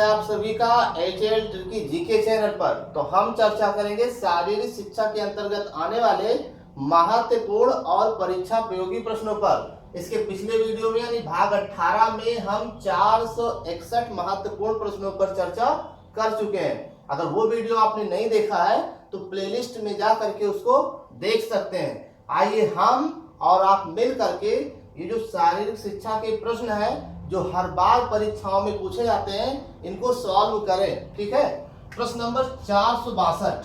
आप सभी का HL की जीके चैनल पर। तो हम चर्चा करेंगे शारीरिक शिक्षा के अंतर्गत आने वाले महत्वपूर्ण और परीक्षा उपयोगी प्रश्नों पर। इसके पिछले वीडियो में यानी भाग 18 में हम 461 महत्वपूर्ण प्रश्नों पर चर्चा कर चुके हैं। अगर वो वीडियो आपने नहीं देखा है तो प्लेलिस्ट में जा करके उसको देख सकते हैं। आइए हम और आप मिल करके ये जो शारीरिक शिक्षा के प्रश्न है जो हर बार परीक्षाओं में पूछे जाते हैं इनको सॉल्व करें। ठीक है, प्रश्न नंबर 462,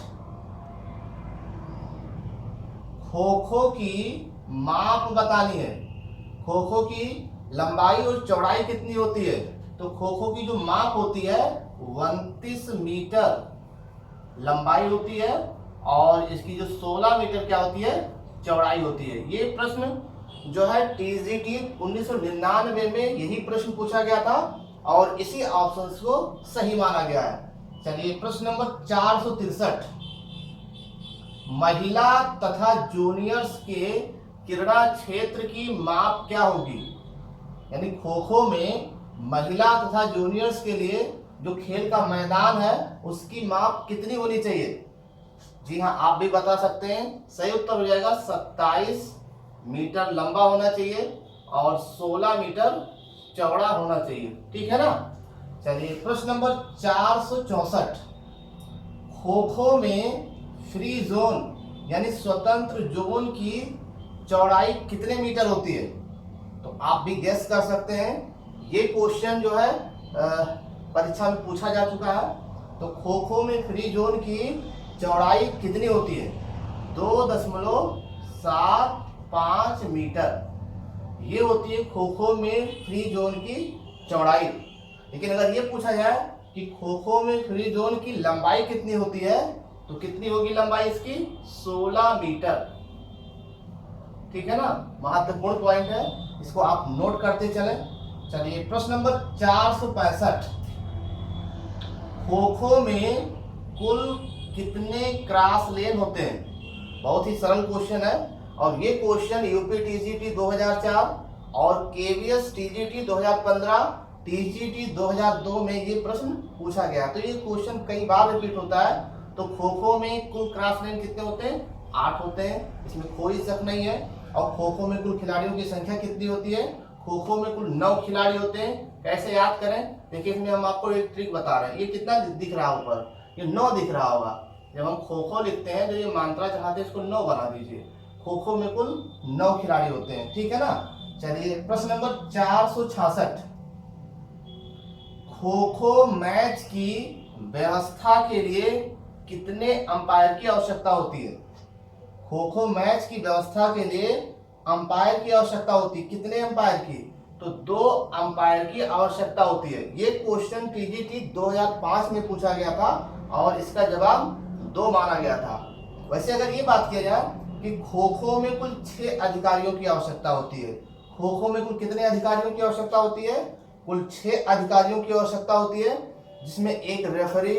खो खो की माप बतानी है। खो खो की लंबाई और चौड़ाई कितनी होती है? तो खो खो की जो माप होती है 29 मीटर लंबाई होती है और इसकी जो 16 मीटर क्या होती है, चौड़ाई होती है। ये प्रश्न जो है TGT 1999 में यही प्रश्न पूछा गया था और इसी ऑप्शंस को सही माना गया है। चलिए प्रश्न नंबर 463, महिला तथा जूनियर्स के क्रीड़ा क्षेत्र की माप क्या होगी? यानी खो खो में महिला तथा जूनियर्स के लिए जो खेल का मैदान है उसकी माप कितनी होनी चाहिए? जी हाँ, आप भी बता सकते हैं। सही उत्तर हो जाएगा 27 मीटर लंबा होना चाहिए और 16 मीटर चौड़ा होना चाहिए। ठीक है ना। चलिए प्रश्न नंबर 464, खो खो में फ्री जोन यानी स्वतंत्र जोन की चौड़ाई कितने मीटर होती है? तो आप भी गेस कर सकते हैं। ये क्वेश्चन जो है परीक्षा में पूछा जा चुका है। तो खो खो में फ्री जोन की चौड़ाई कितनी होती है? 2.75 मीटर ये होती है खो खो में फ्री जोन की चौड़ाई। लेकिन अगर ये पूछा जाए कि खो खो में फ्री जोन की लंबाई कितनी होती है तो कितनी होगी लंबाई इसकी? 16 मीटर। ठीक है ना, महत्वपूर्ण पॉइंट है, इसको आप नोट करते चले। चलिए प्रश्न नंबर 465, खो खो में कुल कितने क्रॉस लेन होते हैं? बहुत ही सरल क्वेश्चन है और ये क्वेश्चन यूपी TGT 2004 और KVS TGT 2015 TGT 2002 में ये प्रश्न पूछा गया। तो ये क्वेश्चन कई बार रिपीट होता है। तो खो खो में कुल क्रॉस लेन कितने होते हैं? 8 होते हैं, इसमें कोई शक नहीं है। और खो खो में कुल खिलाड़ियों की संख्या कितनी होती है? खो खो में कुल 9 खिलाड़ी होते हैं। कैसे याद करें? देखिए इसमें हम आपको एक ट्रिक बता रहे हैं। ये कितना दिख रहा है ऊपर? ये 9 दिख रहा होगा। जब हम खो खो लिखते हैं तो ये मात्रा चढ़ाते इसको 9 बना दीजिए। खो खो में कुल 9 खिलाड़ी होते हैं। ठीक है ना। चलिए प्रश्न नंबर 466, खो खो मैच की व्यवस्था के लिए कितने अंपायर की आवश्यकता होती है? खो खो मैच की व्यवस्था के लिए अंपायर की आवश्यकता होती है। कितने अंपायर की? तो 2 अंपायर की आवश्यकता होती है। ये क्वेश्चन TGT 2005 में पूछा गया था और इसका जवाब 2 माना गया था। वैसे अगर ये बात किया जाए कि खो खो में कुल 6 अधिकारियों की आवश्यकता होती है। खो खो में कुल कितने अधिकारियों की आवश्यकता होती है? कुल 6 अधिकारियों की आवश्यकता होती है, जिसमें एक रेफरी,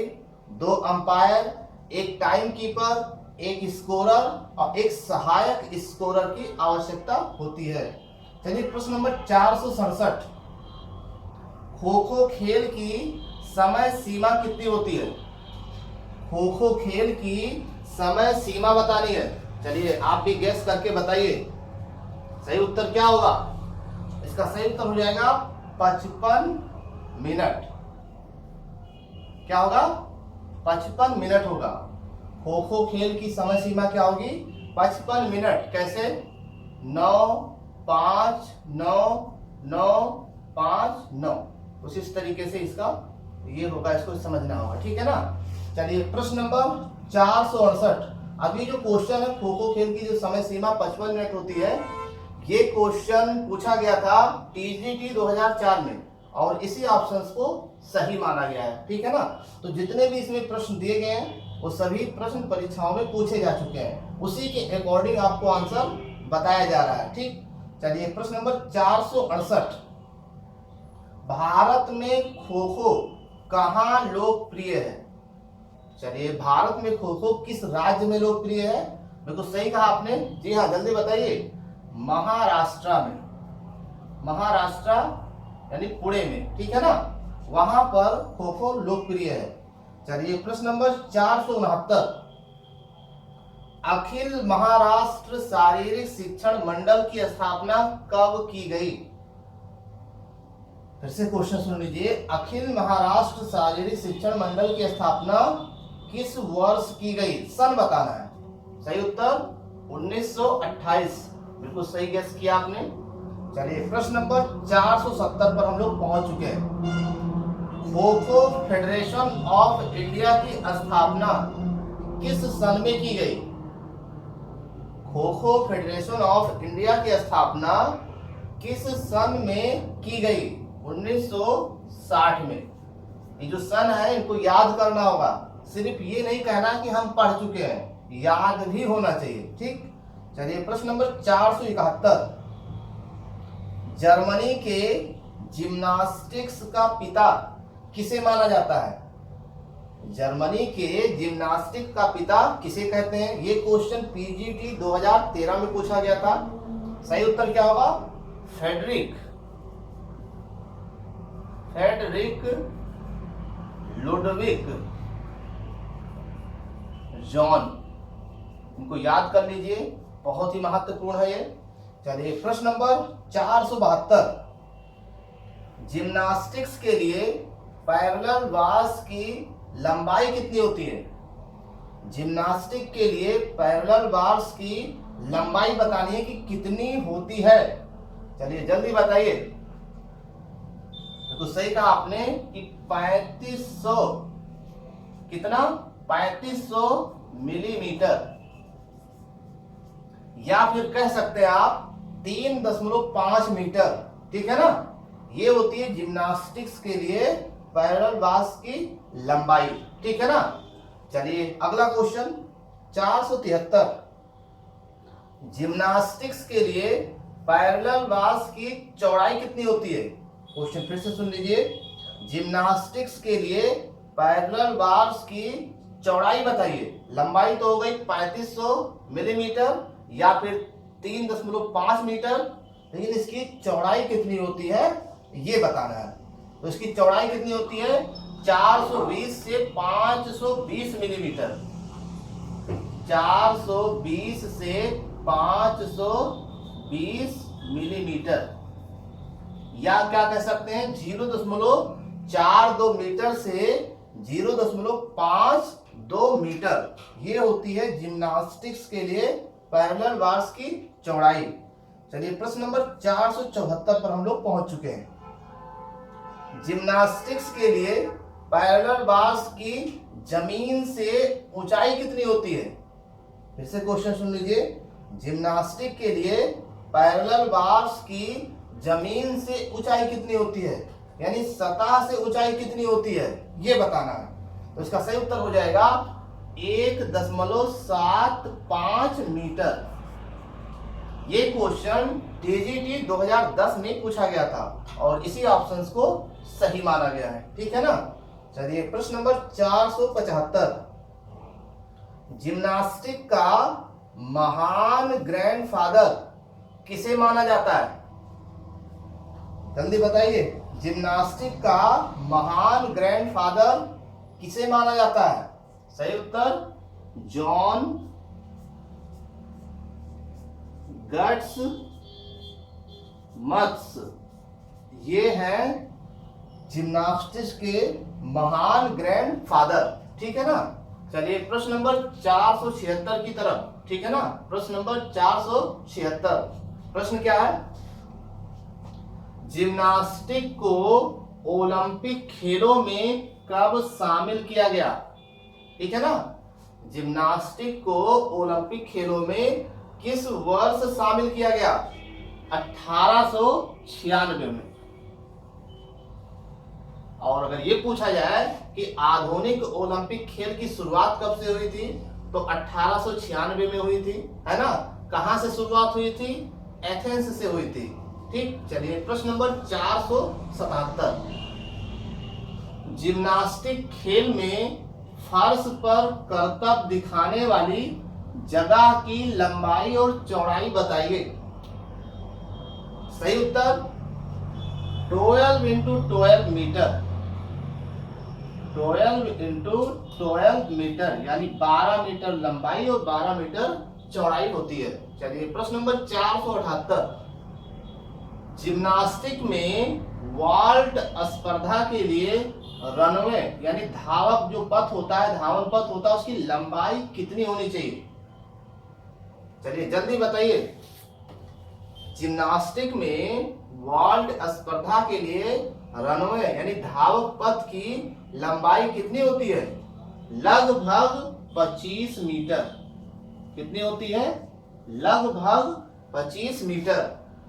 2 अंपायर, एक टाइम कीपर, एक स्कोरर और एक सहायक स्कोरर की आवश्यकता होती है। चलिए प्रश्न नंबर 467, खो खो खेल की समय सीमा कितनी होती है? खो खो खेल की समय सीमा बतानी है। चलिए आप भी गेस करके बताइए सही उत्तर क्या होगा। इसका सही उत्तर हो जाएगा 55 मिनट। क्या होगा? 55 मिनट होगा। खो खो खेल की समय सीमा क्या होगी? 55 मिनट। कैसे? 9 5 9 9 5 9। उसी तरीके से इसका ये होगा, इसको समझना होगा। ठीक है ना। चलिए प्रश्न नंबर 468, अभी जो क्वेश्चन है खो खो खेल की जो समय सीमा 55 मिनट होती है, ये क्वेश्चन पूछा गया था TGT 2004 में और इसी ऑप्शंस को सही माना गया है। ठीक है ना। तो जितने भी इसमें प्रश्न दिए गए हैं वो सभी प्रश्न परीक्षाओं में पूछे जा चुके हैं। उसी के अकॉर्डिंग आपको आंसर बताया जा रहा है। ठीक। चलिए प्रश्न नंबर 468, भारत में खो खो कहाँ लोकप्रिय है? चलिए भारत में खो खो किस राज्य में लोकप्रिय है? बिल्कुल सही कहा आपने। जी हाँ, जल्दी बताइए। महाराष्ट्र में। महाराष्ट्र यानी पुणे में। ठीक है ना। वहां पर खो खो लोकप्रिय है। चलिए प्रश्न नंबर 469, अखिल महाराष्ट्र शारीरिक शिक्षण मंडल की स्थापना कब की गई? फिर से क्वेश्चन सुन लीजिए, अखिल महाराष्ट्र शारीरिक शिक्षण मंडल की स्थापना किस वर्ष की गई? सन बताना है। सही उत्तर 1928, बिल्कुल सही गेस किया आपने। चलिए प्रश्न नंबर 470 पर हम लोग पहुंच चुके हैं। Kho kho federation of India की स्थापना किस सन में की गई? Kho kho federation of India की स्थापना किस सन में की गई? 1960 में। ये जो सन है इनको याद करना होगा, सिर्फ ये नहीं कहना कि हम पढ़ चुके हैं, याद भी होना चाहिए। ठीक, चलिए प्रश्न नंबर 471, जर्मनी के जिम्नास्टिक्स का पिता किसे माना जाता है? जर्मनी के जिम्नास्टिक का पिता किसे कहते हैं? ये क्वेश्चन पीजीटी 2013 में पूछा गया था। सही उत्तर क्या होगा? फ्रेडरिक लुडविक जॉन, इनको याद कर लीजिए, बहुत ही महत्वपूर्ण है ये। चलिए प्रश्न नंबर 472, जिम्नास्टिक्स के लिए पैरेलल बार्स की लंबाई कितनी होती है? जिम्नास्टिक के लिए पैरेलल बार्स की लंबाई बतानी है कि कितनी होती है। चलिए जल्दी बताइए। तो सही कहा आपने कि 3500, कितना? 3500 मिलीमीटर, या फिर कह सकते हैं आप 3.5 मीटर। ठीक है ना, ये होती है जिम्नास्टिक्स के लिए पैरेलल बार्स की लंबाई। ठीक है ना। चलिए अगला क्वेश्चन 473, जिम्नास्टिक्स के लिए पैरेलल बार्स की चौड़ाई कितनी होती है? क्वेश्चन फिर से सुन लीजिए, जिम्नास्टिक्स के लिए पैरेलल बार्स की चौड़ाई बताइए। लंबाई तो हो गई 3500 मिलीमीटर या फिर 3.5 मीटर, लेकिन इसकी चौड़ाई कितनी होती है ये बताना है। तो इसकी चौड़ाई कितनी होती है? 420 से 520 मिलीमीटर। 420 से 520 मिलीमीटर, या क्या कह सकते हैं 0.42 मीटर से 0.52 मीटर, ये होती है जिम्नास्टिक्स के लिए पैरेलल बार्स की चौड़ाई। चलिए प्रश्न नंबर 474 पर हम लोग पहुंच चुके हैं। जिम्नास्टिक्स के लिए पैरेलल बार्स की जमीन से ऊंचाई कितनी होती है? फिर से क्वेश्चन सुन लीजिए, जिम्नास्टिक के लिए पैरेलल बार्स की जमीन से ऊंचाई कितनी होती है, यानी सतह से ऊंचाई कितनी होती है ये बताना है। तो इसका सही उत्तर हो जाएगा 1.75 मीटर। ये क्वेश्चन टीजीटी 2010 में पूछा गया था और इसी ऑप्शंस को सही माना गया है। ठीक है ना। चलिए प्रश्न नंबर 475, जिम्नास्टिक का महान ग्रैंडफादर किसे माना जाता है? जल्दी बताइए, जिम्नास्टिक का महान ग्रैंडफादर किसे माना जाता है? सही उत्तर जॉन गट्स मत्स, ये हैं जिम्नास्टिक्स के महान ग्रैंडफादर। ठीक है ना। चलिए प्रश्न नंबर 476 की तरफ। ठीक है ना, प्रश्न नंबर 476, प्रश्न क्या है? जिम्नास्टिक को ओलंपिक खेलों में कब शामिल किया गया? ठीक है ना, जिम्नास्टिक को ओलंपिक खेलों में किस वर्ष शामिल किया गया? 1896 में। और अगर ये पूछा जाए कि आधुनिक ओलंपिक खेल की शुरुआत कब से हुई थी, तो 1896 में हुई थी, है ना। कहां से शुरुआत हुई थी? एथेंस से हुई थी। ठीक, चलिए प्रश्न नंबर 477, जिम्नास्टिक खेल में फर्श पर करतब दिखाने वाली जगह की लंबाई और चौड़ाई बताइए। सही उत्तर 12 × 12 मीटर। 12 इंटू 12 मीटर, यानी 12 मीटर लंबाई और 12 मीटर चौड़ाई होती है। चलिए प्रश्न नंबर 478, जिम्नास्टिक में वॉल्ट स्पर्धा के लिए रनवे यानी धावक जो पथ होता है, धावन पथ होता है, उसकी लंबाई कितनी होनी चाहिए? चलिए जल्दी बताइए। जिम्नास्टिक में वॉल्ट स्पर्धा के लिए रनवे यानी धावक पथ की लंबाई कितनी होती है? लगभग 25 मीटर। कितनी होती है? लगभग 25 मीटर।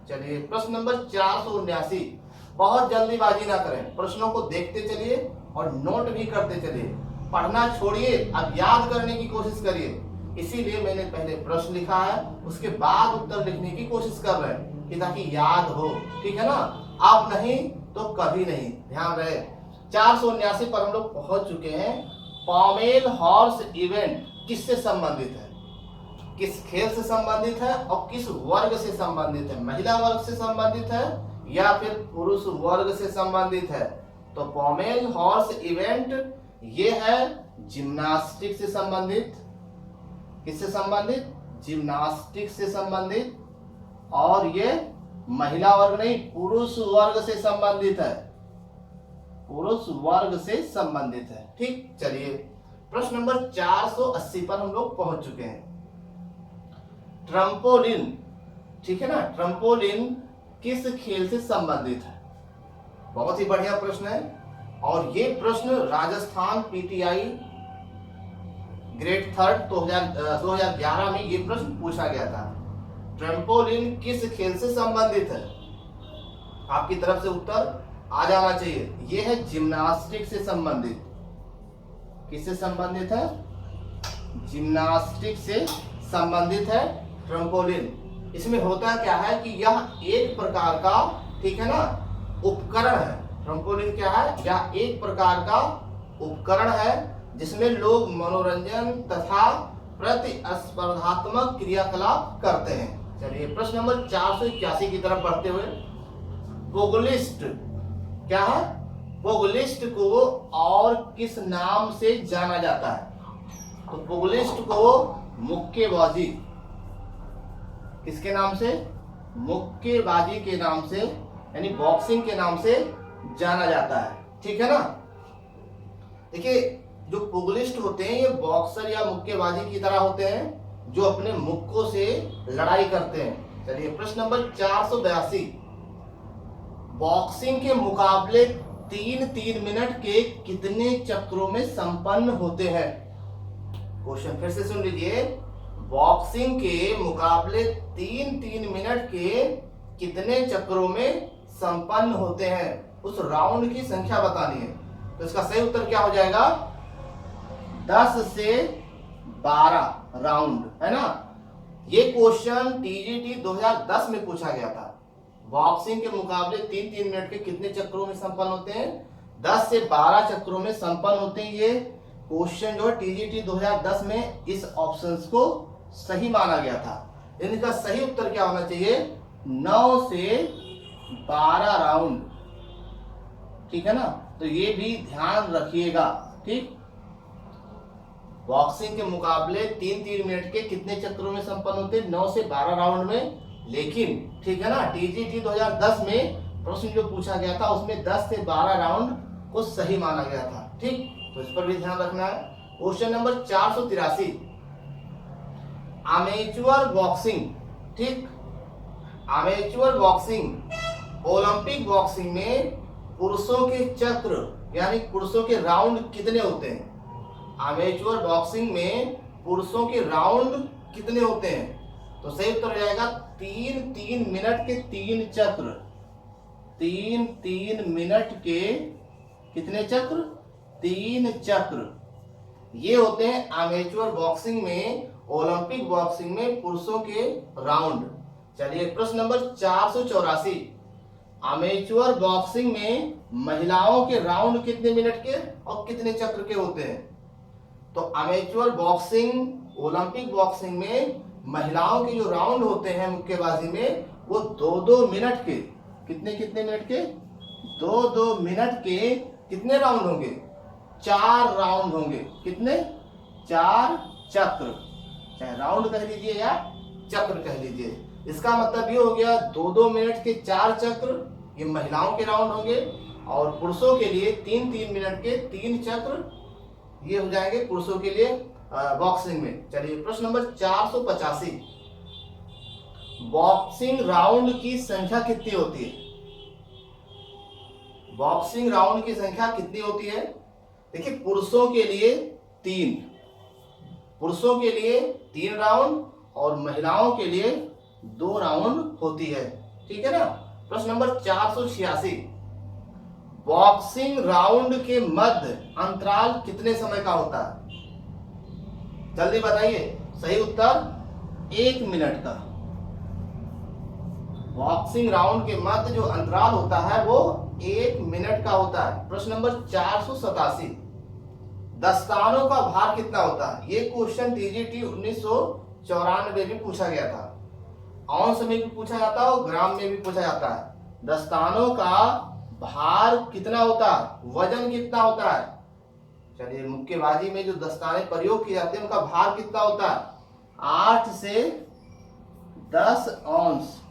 चलिए प्रश्न नंबर 479, बहुत जल्दीबाजी ना करें, प्रश्नों को देखते चलिए और नोट भी करते चलिए, पढ़ना छोड़िए, अब याद करने की कोशिश करिए। इसीलिए मैंने पहले प्रश्न लिखा है, उसके बाद उत्तर लिखने की कोशिश कर रहे हैं कि ताकि याद हो, ठीक है ना? अब नहीं तो कभी नहीं, ध्यान रहे। 479 पर हम लोग पहुंच चुके हैं। पॉमेल हॉर्स इवेंट किससे संबंधित है? किस खेल से संबंधित है और किस वर्ग से संबंधित है? महिला वर्ग से संबंधित है या फिर पुरुष वर्ग से संबंधित है? तो पॉमेल हॉर्स इवेंट ये है जिम्नास्टिक से संबंधित। किससे संबंधित? जिम्नास्टिक से संबंधित। और ये महिला वर्ग नहीं, पुरुष वर्ग से संबंधित है, पुरुष वर्ग से संबंधित है। ठीक, चलिए प्रश्न नंबर 480 पर हम लोग पहुंच चुके हैं। ट्रम्पोलिन, ठीक है ना? ट्रम्पोलिन किस खेल से संबंधित है? बहुत ही बढ़िया प्रश्न है और ये प्रश्न राजस्थान पीटीआई ग्रेड 3 2011 में ये प्रश्न पूछा गया था। ट्रम्पोलिन किस खेल से संबंधित है? आपकी तरफ से उत्तर आ जाना चाहिए। ये है जिम्नास्टिक से संबंधित। किससे संबंधित है? जिम्नास्टिक से संबंधित है ट्रम्पोलिन। इसमें होता क्या है कि यह एक प्रकार का, ठीक है ना, उपकरण है। ट्रम्पोलिन क्या है? यह एक प्रकार का उपकरण है जिसमें लोग मनोरंजन तथा प्रतिस्पर्धात्मक क्रियाकलाप करते हैं। चलिए प्रश्न नंबर 481 की तरफ बढ़ते हुए, पुगलिस्ट क्या है? पुगलिस्ट को और किस नाम से जाना जाता है? तो पुगलिस्ट को मुक्केबाजी, किसके नाम से? मुक्केबाजी के नाम से, यानी बॉक्सिंग के नाम से जाना जाता है, ठीक है ना? देखिए जो पुगलिस्ट होते हैं ये बॉक्सर या मुक्केबाजी की तरह होते हैं जो अपने मुक्कों से लड़ाई करते हैं। चलिए प्रश्न नंबर 482, बॉक्सिंग के मुकाबले 3-3 मिनट के कितने चक्रों में संपन्न होते हैं? क्वेश्चन फिर से सुन लीजिए। बॉक्सिंग के मुकाबले 3-3 मिनट के कितने चक्रों में संपन्न होते हैं? उस राउंड की संख्या बतानी है। तो इसका सही उत्तर क्या हो जाएगा? 10 से 12 राउंड, है ना? ये क्वेश्चन टीजीटी 2010 में पूछा गया था। बॉक्सिंग के मुकाबले 3-3 मिनट के कितने चक्रों में संपन्न होते हैं? 10 से 12 चक्रों में संपन्न होते हैं। ये क्वेश्चन जो है टीजीटी 2010 में इस ऑप्शंस को सही माना गया था। इनका सही उत्तर क्या होना चाहिए? 9 से 12 राउंड, ठीक है ना? तो ये भी ध्यान रखिएगा, ठीक? बॉक्सिंग के मुकाबले 3-3 मिनट के कितने चक्रों में संपन्न होते हैं? 9 से 12 राउंड में। लेकिन ठीक है ना, टीजीटी 2010 में प्रश्न जो पूछा गया था उसमें 10 से 12 राउंड को सही माना गया था, ठीक? तो इस पर भी ध्यान रखना है। क्वेश्चन नंबर 483, अमेच्योर बॉक्सिंग, ठीक? अमेच्योर बॉक्सिंग, ओलंपिक बॉक्सिंग में पुरुषों के चक्र यानी पुरुषों के राउंड कितने होते हैं? अमेच्योर बॉक्सिंग में पुरुषों के राउंड कितने होते हैं? तो सही उत्तर हो जाएगा 3-3 मिनट के 3 चक्र। 3-3 मिनट के कितने चक्र? 3 चक्र। ये होते हैं अमेच्योर बॉक्सिंग में, ओलंपिक बॉक्सिंग में पुरुषों के राउंड। चलिए प्रश्न नंबर 484, अमेच्योर बॉक्सिंग में महिलाओं के राउंड कितने मिनट के और कितने चक्र के होते हैं? तो अमेच्योर बॉक्सिंग, ओलंपिक बॉक्सिंग में महिलाओं के जो राउंड होते हैं मुक्केबाजी में वो 2-2 मिनट के, कितने कितने मिनट के? 2-2 मिनट के कितने राउंड होंगे? 4 राउंड होंगे। कितने? 4 चक्र, चाहे राउंड कह लीजिए या चक्र कह लीजिए। इसका मतलब ये हो गया 2-2 मिनट के 4 चक्र, ये महिलाओं के राउंड होंगे, और पुरुषों के लिए 3-3 मिनट के 3 चक्र, ये हो जाएंगे पुरुषों के लिए बॉक्सिंग में। चलिए प्रश्न नंबर 485, बॉक्सिंग राउंड की संख्या कितनी होती है? बॉक्सिंग राउंड की संख्या कितनी होती है? देखिए, पुरुषों के लिए 3, पुरुषों के लिए 3 राउंड और महिलाओं के लिए 2 राउंड होती है। ठीक है ना। प्रश्न नंबर 486, बॉक्सिंग राउंड के मध्य अंतराल कितने समय का होता है? जल्दी बताइए। सही उत्तर 1 मिनट का। बॉक्सिंग राउंड के मध्य जो अंतराल होता है वो 1 मिनट का होता है। प्रश्न नंबर 487, दस्तानों का भार कितना होता है? ये क्वेश्चन टीजीटी 1994 में पूछा गया था। औंस में भी पूछा जाता है और ग्राम में भी पूछा जाता है। दस्तानों का भार कितना होता है? वजन कितना होता है? चलिए, मुक्केबाजी में जो दस्ताने प्रयोग किए जाते हैं उनका भार कितना होता है? 8 से 10 औंस।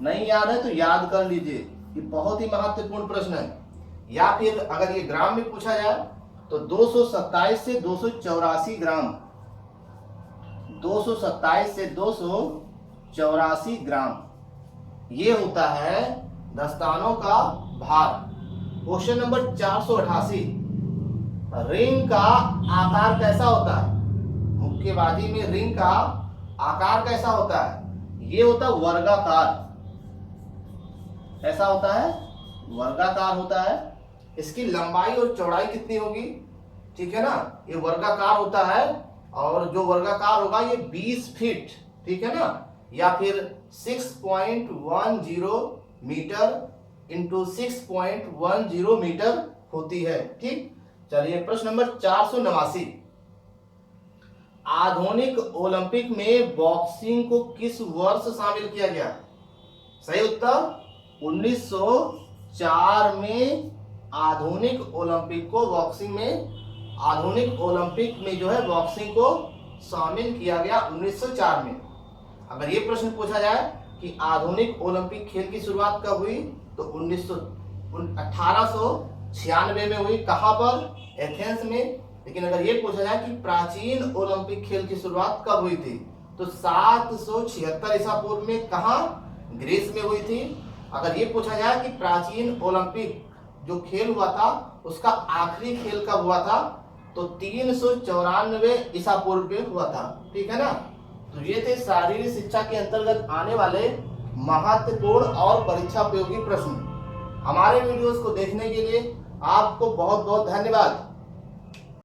नहीं याद है तो याद कर लीजिए, ये बहुत ही महत्वपूर्ण प्रश्न है। या फिर अगर ये ग्राम में पूछा जाए तो 227 से 284 ग्राम, 227 से 284 ग्राम, ये होता है दस्तानों का भार। क्वेश्चन नंबर 488, रिंग का आकार कैसा होता है? मुक्केबाजी में रिंग का आकार कैसा होता है? ये होता है वर्गाकार। ऐसा होता है, वर्गाकार होता है। इसकी लंबाई और चौड़ाई कितनी होगी? ठीक है ना, ये वर्गाकार होता है, और जो वर्गाकार होगा ये 20 फीट, ठीक है ना, या फिर 6.10 मीटर इंटू 6.10 मीटर होती है। ठीक। चलिए प्रश्न नंबर 489, आधुनिक ओलंपिक में बॉक्सिंग को किस वर्ष शामिल किया गया? सही उत्तर 1904 में आधुनिक ओलंपिक को बॉक्सिंग में, आधुनिक ओलंपिक में जो है बॉक्सिंग को शामिल किया गया 1904 में। अगर ये प्रश्न पूछा जाए कि आधुनिक ओलंपिक खेल की शुरुआत कब हुई, तो 1896 में हुई। कहां पर? एथेंस में। लेकिन अगर ये पूछा जाए कि प्राचीन ओलंपिक खेल की शुरुआत कब हुई थी, तो 776 ईसा पूर्व में। कहां? ग्रीस में हुई थी। अगर ये पूछा जाए कि प्राचीन ओलंपिक जो खेल हुआ था उसका आखिरी खेल कब हुआ था, तो 394 ईसा पूर्व में हुआ था। ठीक है ना। तो ये थे शारीरिक शिक्षा के अंतर्गत आने वाले महत्वपूर्ण और परीक्षा उपयोगी प्रश्न। हमारे वीडियोस को देखने के लिए आपको बहुत बहुत धन्यवाद।